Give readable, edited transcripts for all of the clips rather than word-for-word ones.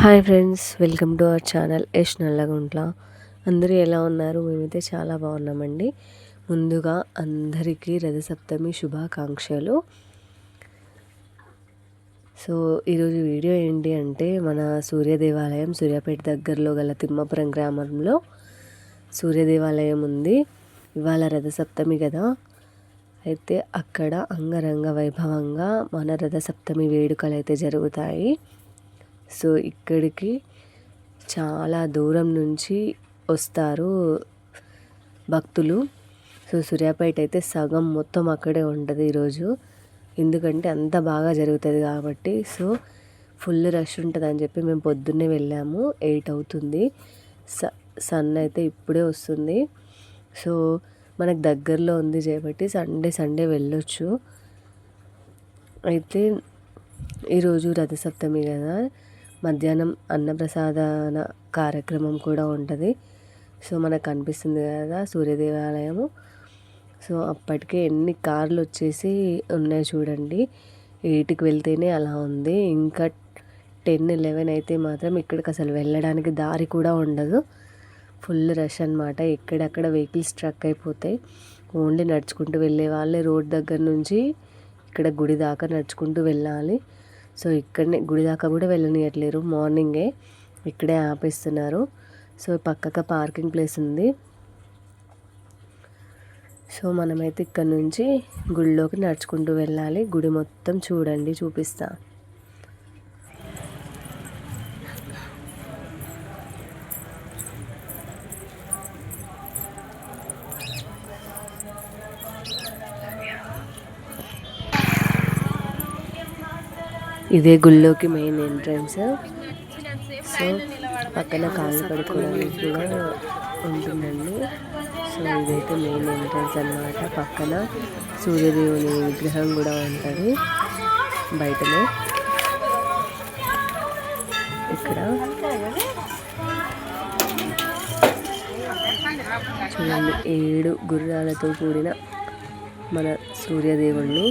Hi friends, welcome to our channel Yash Nallaguntla. అందరూ ఎలా ఉన్నారు? మేమైతే చాలా బాగున్నామండి. ముందుగా అందరికీ రథసప్తమి శుభాకాంక్షలు. సో ఈరోజు వీడియో ఏంటి అంటే, మన సూర్యదేవాలయం సూర్యాపేట దగ్గరలో గల తిమ్మాపురం గ్రామంలో సూర్యదేవాలయం ఉంది. ఇవాళ రథసప్తమి కదా, అయితే అక్కడ అంగరంగ వైభవంగా మన రథసప్తమి వేడుకలు అయితే జరుగుతాయి. సో ఇక్కడికి చాలా దూరం నుంచి వస్తారు భక్తులు. సో సూర్యాపేట అయితే సగం మొత్తం అక్కడే ఉంటుంది ఈరోజు, ఎందుకంటే అంత బాగా జరుగుతుంది కాబట్టి. సో ఫుల్ రష్ ఉంటుంది అని చెప్పి మేము పొద్దున్నే వెళ్ళాము. 8 అవుతుంది. సన్ అయితే ఇప్పుడే వస్తుంది. సో మనకు దగ్గరలో ఉంది కాబట్టి సండే వెళ్ళొచ్చు. అయితే ఈరోజు రథసప్తమి కదా, మధ్యాహ్నం అన్నప్రసాదన కార్యక్రమం కూడా ఉంటుంది. సో మనకు కనిపిస్తుంది కదా సూర్యదేవాలయము. సో అప్పటికే ఎన్ని కార్లు వచ్చేసి ఉన్నాయి చూడండి. 8కి వెళ్తేనే అలా ఉంది. ఇంకా 10-11 అయితే మాత్రం ఇక్కడికి అసలు వెళ్ళడానికి దారి కూడా ఉండదు. ఫుల్ రష్ అనమాట. ఎక్కడక్కడ వెహికల్స్ ట్రక్ అయిపోతాయి. ఓన్లీ నడుచుకుంటూ వెళ్ళే వాళ్ళే రోడ్ దగ్గర నుంచి ఇక్కడ గుడి దాకా నడుచుకుంటూ వెళ్ళాలి. సో ఇక్కడనే గుడి దాకా కూడా వెళ్ళనియట్లేరు, మార్నింగే ఇక్కడే ఆపేస్తున్నారు. సో పక్కక పార్కింగ్ ప్లేస్ ఉంది. సో మనమైతే ఇక్కడ నుంచి గుడిలోకి నడుచుకుంటూ వెళ్ళాలి. గుడి మొత్తం చూడండి, చూపిస్తా. ఇదే గుళ్ళోకి మెయిన్ ఎంట్రన్స్. సో పక్కన కాళ్ళు కడుక్కోవడానికి కూడా ఉంటుందండి. సో ఇదైతే మెయిన్ ఎంట్రన్స్ అన్నమాట. పక్కన సూర్యదేవుని విగ్రహం కూడా ఉంటుంది బయటనే. ఇక్కడ చూడండి, 7 గుర్రాలతో కూడిన మన సూర్యదేవుణ్ణి.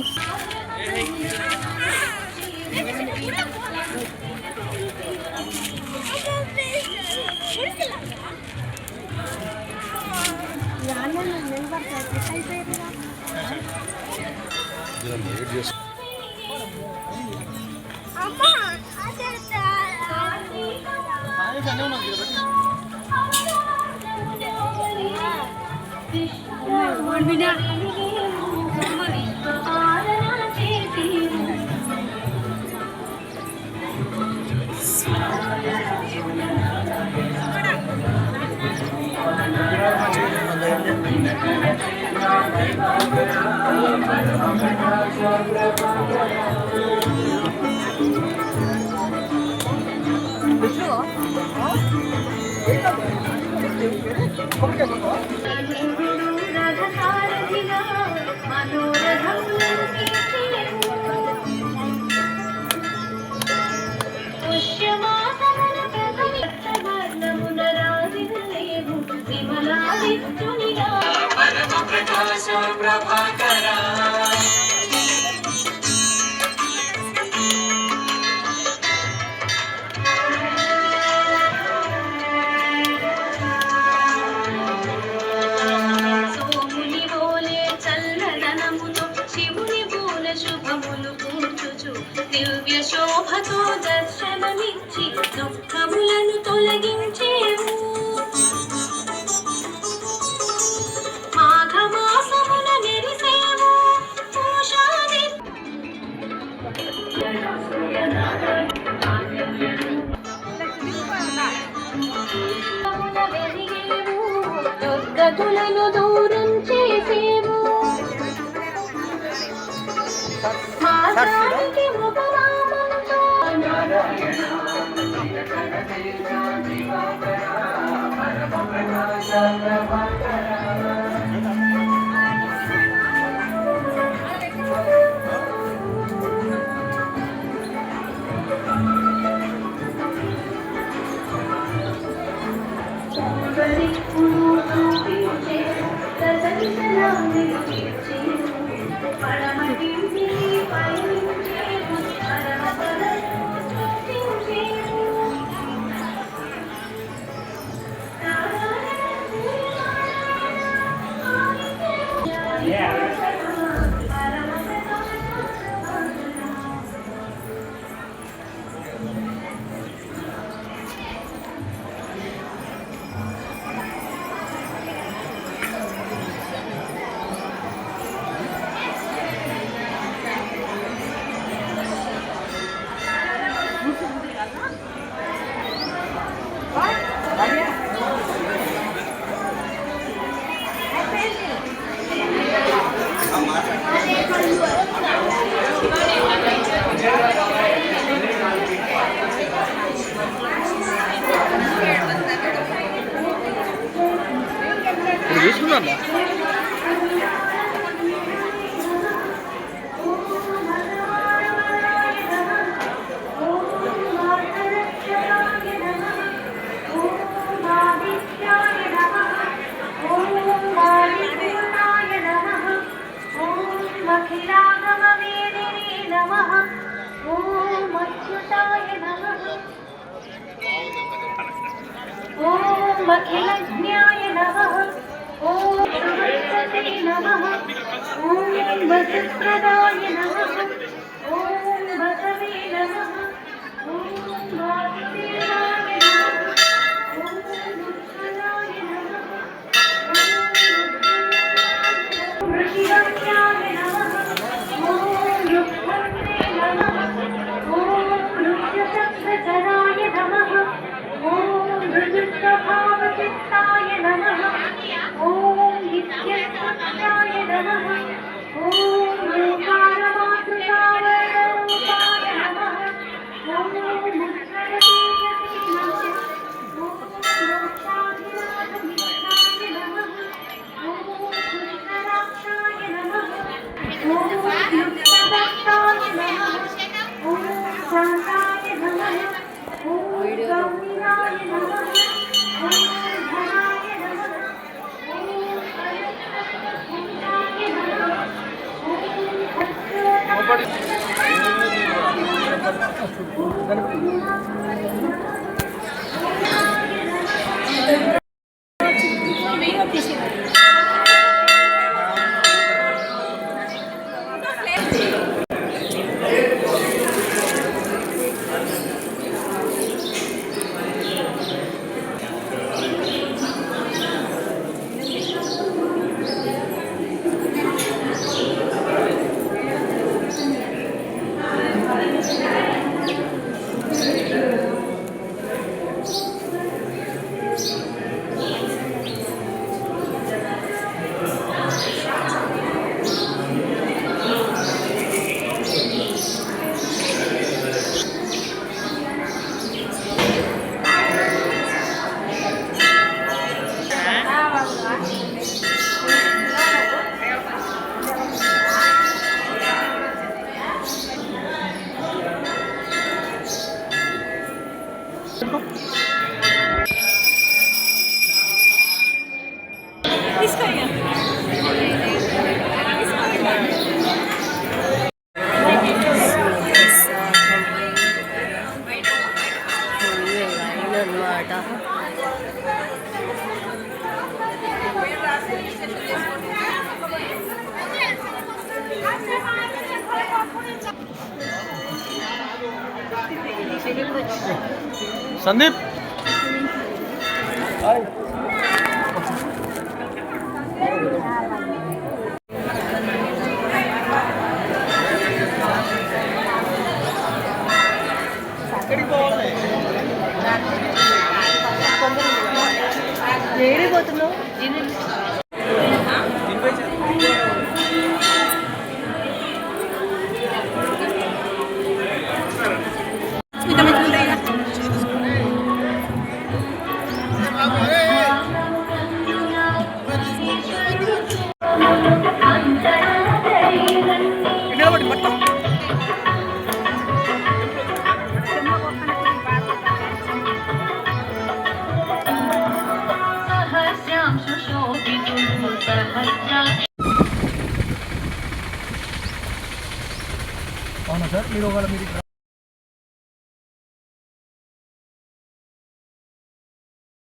దివ్య శోభతో దర్శనమిచ్చి దుఃఖములను తొలగించేవు. మాఘమాసమున నెరిసేవు పూషాది దుర్గతులను దూరం చేసేవు. మాసానికి ముఖరామంతో వస్తున్నాను. ఓం అఖిలజ్ఞాయ నమః ఓం సరస్వతే నమః ఓం వసుప్రదాయ నమః ఓం బసవే నమః ఓం వాసుదేవాయ నమః ఓం ఉత్పలాయ నమః ఓం ఋషివక్ష్యాయ నమః ఓం రుక్మంతే నమః ఓం ఋష్యశక్రధరాయ నమః ఓం ఋజుస్వభావచిత్తాయ నమః ఓం నిత్యసత్యాయ నమః ఓం ఓంకారమాతృకాయ నమః ఓం ముచ్చరతేజసే నమః ఓం మోక్షాధినాథమిత్రాయ నమః ఓం కృష్ణరాక్షాయ నమః ఓం యుక్తదత్తాయ నమః ఓం శాంతాయ నమః ఓం గౌరీరాయ నమః ఓం ధనాయ నమః ఓం అనంతపుంజాయ నమః ఓం అన్నమాట. సందీప్ ఏడిపోతున్నావు? అవునా సార్, మీరు ఒకవేళ మీరు